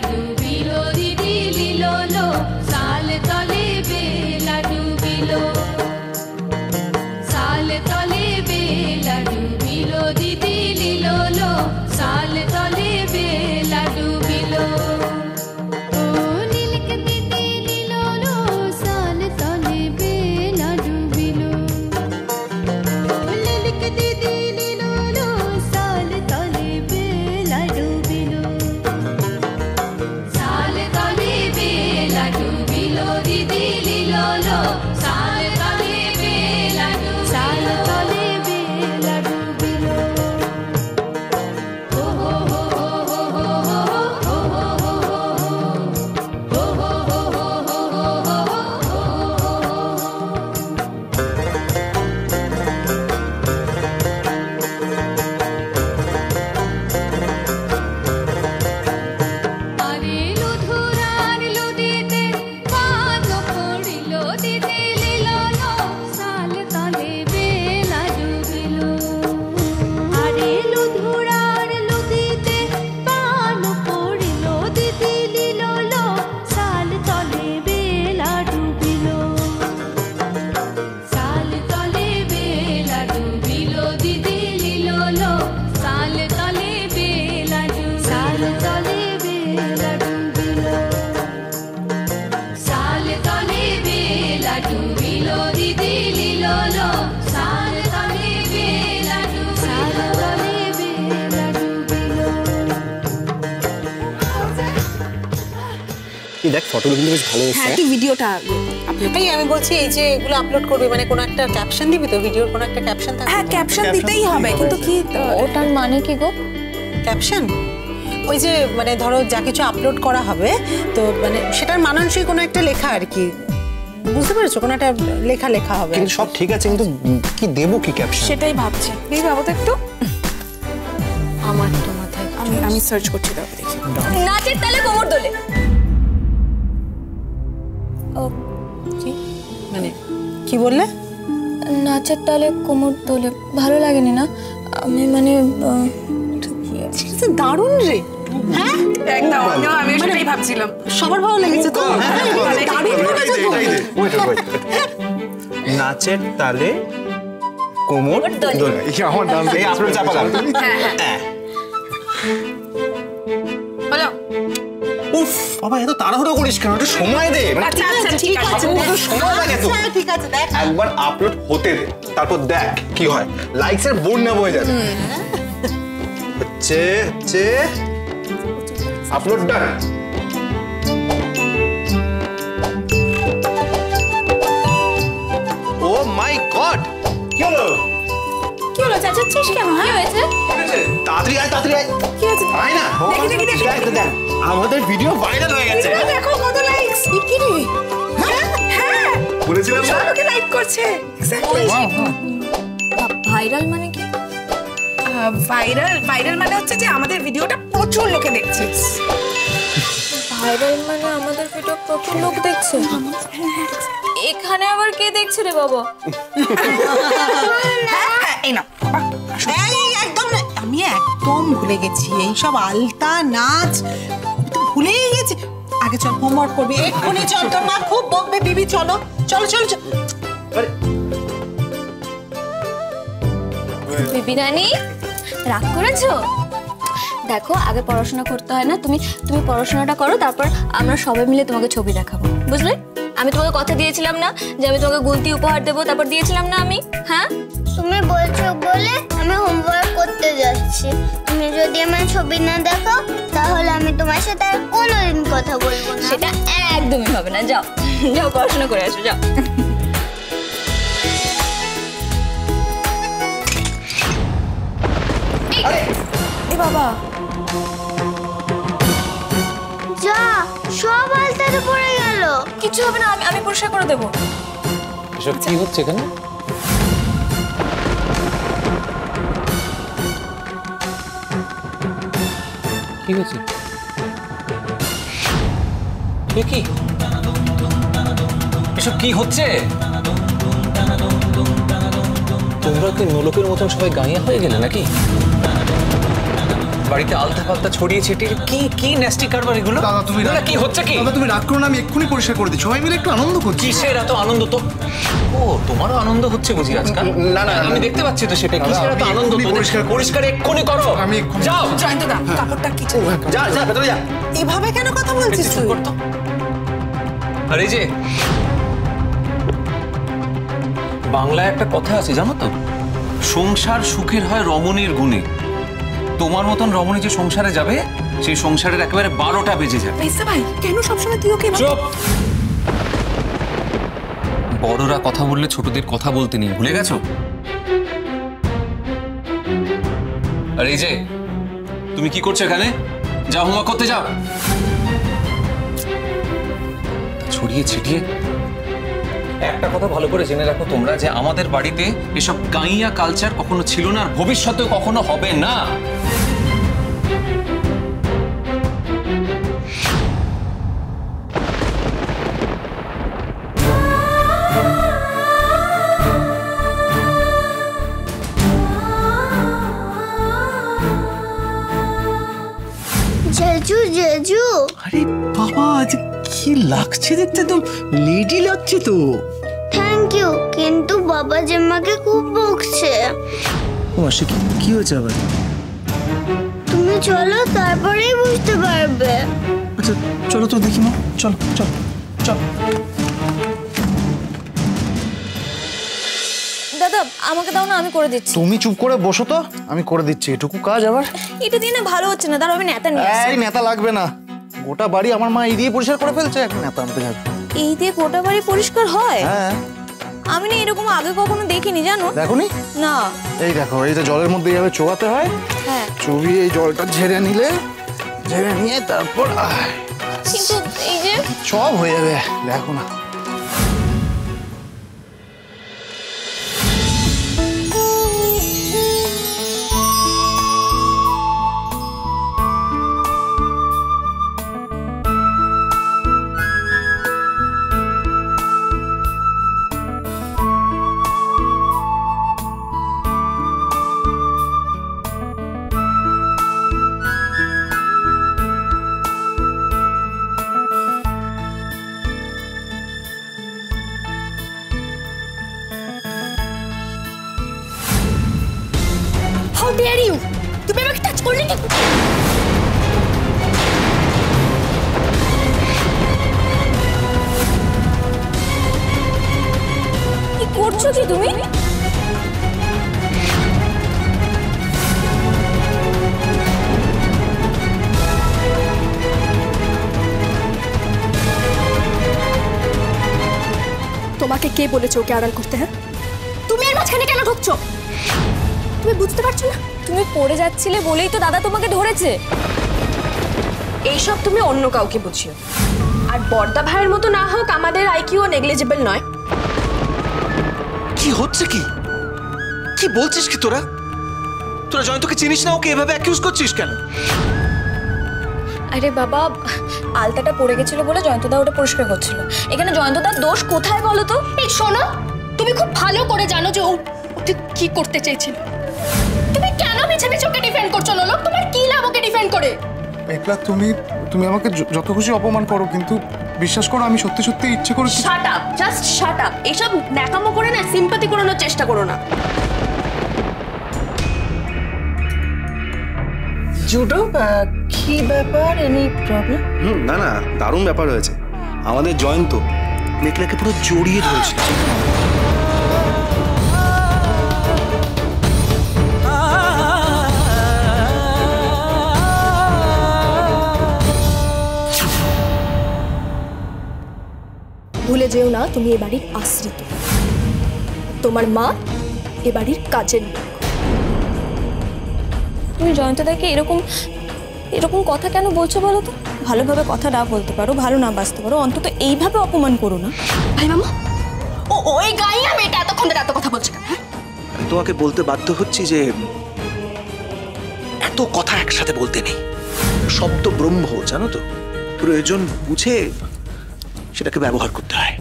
ডুবিলো দিদি লিলো লো সাল তলে বেলা ডুবিলো সাল তলে বেলা ডুবিলো দিদি লিলো লো সাল তলে বেলা ডুবিলো দেখ ফটোগুলো কিন্তু বেশ ভালো হয়েছে। হ্যাঁ তুই ভিডিওটা আপলোড আমি বলছি এই যে এগুলো আপলোড করবে মানে কোনো একটা ক্যাপশন দিবি তো ভিডিওর কোনো একটা ক্যাপশন থাকবে। হ্যাঁ ক্যাপশন দিতেই হবে কিন্তু কি ওটার মানে কি গো? ক্যাপশন ওই যে মানে ধরো যা কিছু আপলোড করা হবে তো মানে সেটার মানানসই কোনো একটা লেখা আর কি, বুঝতে পেরেছো? কোনো একটা লেখা লেখা হবে। কিন্তু সব ঠিক আছে কিন্তু কি দেবো কি ক্যাপশন সেটাই ভাবছি। এই ভাবো তো একটু। আমার তো মাথায় আমি সার্চ করছি দাও দেখি। নাচের তালে কোমর দোলে। কি মানে কি বললে? নাচের তালে কোমর দোলে ভালো লাগেনি না? আমি মানে দারুণ রে। হ্যাঁ একদম আমি সেটাই ভাবছিলাম। সবার ভালো লেগেছে তো? নাচের তালে কোমর দোলে। আমার নাম এই আপলোড চাপালাম। হ্যাঁ হলো। উফ বাবা এত তাড়াহুড়ো করিস কেন? একটু সময় দে। আচ্ছা ঠিক আছে সময় লাগে তো। ঠিক আছে দেখ একবার আপলোড হতে দে তারপর দেখ কি হয়। লাইকস এর বন্যা বয়ে যাবে। হচ্ছে আপলোড ডান। ও মাই গড কি হলো? কি হলো চাচাচ্ছিস কেন? কি হয়েছে? তাড়াতাড়ি আয় কি হয়েছে? আয় না দেখি দেখ আমাদের ভিডিও ভাইরাল হয়ে গেছে। দেখো কত লাইকস। কি রে? হ্যাঁ বলেছিলাম না লোকে লাইক করছে। এক্স্যাক্টলি। ভাইরাল মানে কি? ভাইরাল মানে হচ্ছে যে আমাদের ভিডিওটা প্রচুর লোকে দেখছে। ভাইরাল মানে আমাদের ভিডিও প্রচুর লোক দেখছে। এখানে আবার কে দেখছে রে বাবা? এই না একদম আমি একদম ভুলে গেছি এই সব আলতা নাচ ভুলেই গেছি। আগে চল হোমওয়ার্ক করবি এক্ষুনি চল, তোর মা খুব বকবে বিবি। চলো চলো চলো বিবি রানী রাগ করেছো? দেখো আগে পড়াশোনা করতে হয় না, তুমি পড়াশোনাটা করো তারপর আমরা সবাই মিলে তোমাকে ছবি দেখাবো, বুঝলে? আমি তোমাকে কথা দিয়েছিলাম না যে আমি তোমাকে গুলতি উপহার দেবো, তারপর দিয়েছিলাম না আমি? হ্যাঁ তুমি বলছো বলে আমি হোমওয়ার্ক করতে যাচ্ছি। তুমি যদি আমার ছবি না দেখাও তাহলে আমি তোমার সাথে আর কোনোদিন কথা বলবো না। সেটা একদমই হবে না। যাও যাও পড়াশোনা করে আসো যাও। এই বাবা যা সব আলতাতে পড়ে গেল। কিছু হবে না, আমি পরিষ্কার করে দেবো। এসব কি হচ্ছে এখানে? কি হয়েছে? কি এসব কি হচ্ছে? তোমরা কি নোলকের মতন সবাই গাঁইয়া হয়ে গেলে নাকি? বাড়িতে আলতা ফালতা ছড়িয়ে ছিটিয়ে কি কি নেস্টি কারবার এগুলো? দাদা তুমি এগুলো কি হচ্ছে কি? দাদা তুমি রাগ করো না, আমি এক্ষুনি পরিষ্কার করে দিই, সবাই মিলে একটু আনন্দ করছি। কিসের এত আনন্দ তো? ও তোমারও আনন্দ হচ্ছে বুঝি আজকাল? না, না, আমি দেখতে পাচ্ছি তো সেটা। দাদা, কিসের এত আমি আনন্দ? এক্ষুনি পরিষ্কার পরিষ্কার এক্ষুনি করো। আমি এক্ষুনি- যাও। জয়ন্তদা কাপড়টা কি যা যা ভেতরে যা। এভাবে কেন কথা বলছিস চুপ তুই? করতো। আর এই যে বাংলায় একটা কথা আছে জানো তো, সংসার সুখের হয় রমণীর গুণে। তোমার মতন রমণী যে সংসারে যাবে সেই সংসারের একেবারে 12টা বেজে যাবে। মেসা ভাই কেন সবসময় তুই ওকে চুপ। বড়রা কথা বললে ছোটদের কথা বলতে নেই, ভুলে গেছো? আর এই যে তুমি কি করছো এখানে? যাও হোমওয়ার্ক করতে যাও। ছড়িয়ে ছিটিয়ে। একটা কথা ভালো করে জেনে রাখো তোমরা, যে আমাদের বাড়িতে এসব গাইয়া কালচার কখনো ছিল না, আর ভবিষ্যতেও কখনো হবে না। জেজু জেজু, আরে বাবা, আজ কি লাগছে দেখতে, তো লেডি লাগছে তো। থ্যাংক ইউ, কিন্তু বাবা জেম্মাকে খুব বকছে। ও মাসি, কি হয়েছে আবার? তুমি চলো, তারপরেই বুঝতে পারবে। আচ্ছা চলো তো দেখি মা, চলো চলো চলো। দাদা আমাকে দাও না, আমি করে দিচ্ছি। তুমি চুপ করে বসো তো, আমি করে দিচ্ছি এটুকু কাজ। আবার এটা দিয়ে না ভালো হচ্ছে না, দাঁড়াও আমি নেতা নিয়ে আসি। এই নেতা লাগবে না, গোটা বাড়ি আমার মা এই দিয়ে পরিষ্কার করে ফেলছে, এখন নেতা আনতে যাবে? এই দিয়ে গোটা বাড়ি পরিষ্কার হয়? হ্যাঁ। আমি না এরকম আগে কখনো দেখিনি জানো। দেখোনি? না। এই দেখো, এইটা জলের মধ্যে এইভাবে চোবাতে হয়, হ্যাঁ চুবিয়ে এই জলটা ঝেড়ে নিলে, ঝেড়ে নিয়ে তারপর কিন্তু এই যে সব হয়ে যাবে, দেখো না। হাউ ডেয়ার ইউ, তুমি আমাকে টাচ করলে কি? কি করছো কি তুমি? তোমাকে কে বলেছে ওকে আড়াল করতে? হ্যাঁ, তুমি এর মাঝখানে কেন ঢুকছো? তুমি বুঝতে পারছো না? তুমি পড়ে যাচ্ছিলে বলেই তো দাদা তোমাকে ধরেছে। এইসব তুমি অন্য কাউকে বুঝিও। আর বর্দা ভাইয়ের মতো না হোক, আমাদের আইকিউ নেগলিজেবল নয়। কি হচ্ছে কি? কি বলছিস কি তোরা? তোরা জয়ন্তকে চিনিস না, ওকে এভাবে অ্যাকিউজ করছিস কেন? আরে বাবা, আলতাটা পড়ে গেছিল বলে জয়ন্তদা ওটা পরিষ্কার করছিল। এখানে জয়ন্তদার দোষ কোথায় বলো তো? এই শোনো, তুমি খুব ভালো করে জানো যে ও ঠিক কি করতে চেয়েছিল। তুমি কেন মিছে মিছে ওকে ডিফেন্ড করছো লোক? তোমার কি লাভ ওকে ডিফেন্ড করে? একলা তুমি আমাকে যত খুশি অপমান করো, কিন্তু বিশ্বাস করো আমি সত্যি সত্যি ইচ্ছে করে। Shut up, just shut up. এইসব ন্যাকামো করে না সিম্পাথি করানোর চেষ্টা করো না। জুডো, কি ব্যাপার? Any problem? না না, দারুণ ব্যাপার হয়েছে। আমাদের জয়ন্ত মেঘলাকে পুরো জড়িয়ে ধরেছিল। ভুলে যেও না, তুমি এ বাড়ির আশ্রিত। তোমার মা এ বাড়ির কাজের লোক। তুমি জয়ন্তদাকে এরকম এরকম কথা কেন বলছো বলো তো? ভালোভাবে কথা না বলতে পারো, ভালো না বাঁচতে পারো, অন্তত এইভাবে অপমান করো না। ভাই মামা, ওই গাইয়া মেয়েটা এতক্ষণ ধরে এত কথা বলছে কেন? হ্যাঁ, আমি তোমাকে বলতে বাধ্য হচ্ছি যে এত কথা একসাথে বলতে নেই। শব্দ ব্রহ্ম, জানো তো, প্রয়োজন বুঝে সেটাকে ব্যবহার করতে হয়।